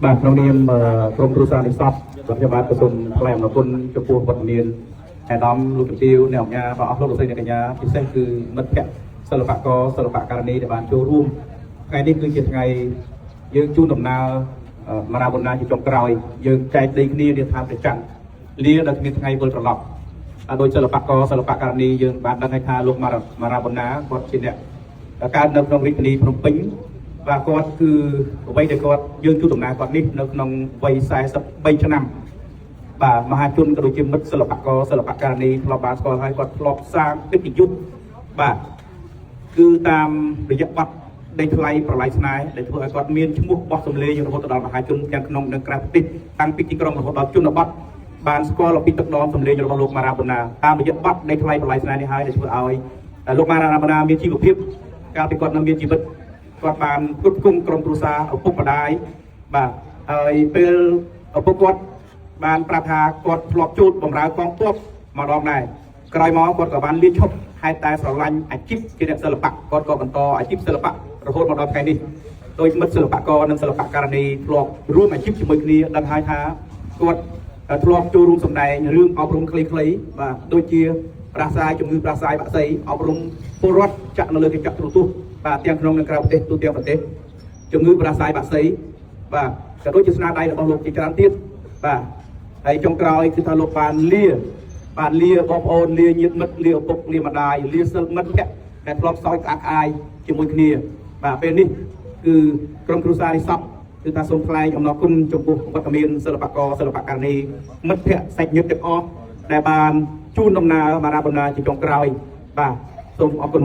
បាទក្នុងនាមក្រុមគ្រួសារនិស្សិតខ្ញុំបាទសូមថ្លែងអំណរគុណចំពោះវត្តមានអាដាមលោកជំទាវអ្នកអង្គការរបស់អស់លោកលោកស្រីអ្នកកញ្ញាពិសេសគឺមិត្តភ័ក្តិសិល្បករសិល្បករនីដែលបានចូលរួមថ្ងៃនេះគឺជាថ្ងៃយើងជូនដំណើរមារាបុណ្ណាជាចុងក្រោយយើងចែកដីគ្នានាឋានព្រះច័ន្ទលាដល់គ្មានថ្ងៃវិលត្រឡប់ដោយសិល្បករសិល្បករនីយើងបានដឹងថាលោកមារាបុណ្ណាគាត់ជាអ្នកកើតនៅក្នុងរាជធានីភ្នំពេញបាទគាត់គឺអ្វីដែលគាត់យើងជួបដំណើរគាត់នេះនៅក្នុងវ័យ43ឆ្នាំបាទមហាជនក៏ដូចជាមិត្តសិល្បករសិល្បករនីធ្លាប់បានស្គាល់ហើយគាត់ធ្លាប់សាងកិត្តិយសបាទគឺតាមរយៈបទដីថ្លៃប្រឡាយស្នេហ៍ដែលធ្វើឲ្យគាត់មានឈ្មោះបោះសម្លេងរហូតដល់មហាជនទាំងក្នុងនិងក្រៅប្រទេសតាំងពីទីក្រុងរហូតដល់ជនបទបានស្គាល់ពីទឹកដមសម្លេងរបស់លោកមារាបុណ្ណាតាមរយៈបទដីថ្លៃប្រឡាយស្នេហ៍នេះហើយដែលធ្វើឲ្យលោកមារាបុណ្ណាមានជីវភាពកាលពីគាត់នៅមានជីវិតគាត់បានគ្រប់គ្រងក្រុមគ្រួសារឪពុកម្ដាយបាទហើយពេលឪពុកគាត់បានប្រាប់ថាគាត់ធ្លាប់ជួបបម្រើកងទ័ពម្ដងដែរក្រោយមកគាត់ក៏បានលាឈប់ហេតុតែស្រឡាញ់អាជីពជាអ្នកសិល្បៈគាត់ក៏បន្តអាជីពសិល្បៈរហូតមកដល់ថ្ងៃនេះដោយមិត្តសិល្បករនិងសិល្បករនីធ្លាប់រួមអាជីពជាមួយគ្នាដឹងហើយថាគាត់ធ្លាប់ចូលរួមសម្ដែងរឿងអប់រំខ្លីៗបាទដូចជាប្រាស្រ័យជំងឺប្រាស្រ័យបាក់សីអប់រំពលរដ្ឋចាក់នៅលើកញ្ចក់ទូរទស្សន៍បាទទាំងក្នុងនិងក្រៅប្រទេសទូទាំងប្រទេសជំងឺប្រាស្រ័យបាក់សីបាទក៏ដូចជាស្នាដៃរបស់លោកជាច្រើនទៀតបាទហើយចុងក្រោយគឺថាលោកបានលាបងប្អូនលាញាតិមិត្តលាឪពុកលាម្ដាយលាសិលមិត្តភក្តិដែលធ្លាប់សោយក្អាកក្អាយជាមួយគ្នាបាទពេលនេះគឺក្រុមគ្រួសារនេះសពគឺថាសូមថ្លែងអំណរគុណចំពោះវត្តមានសិល្បករសិល្បករនីមិត្តភក្តិសាច់ញាតិទាំងអស់ដែលបានជូនដំណើរមារាបុណ្ណាជាចុងក្រោយបាទសូមអរគុណ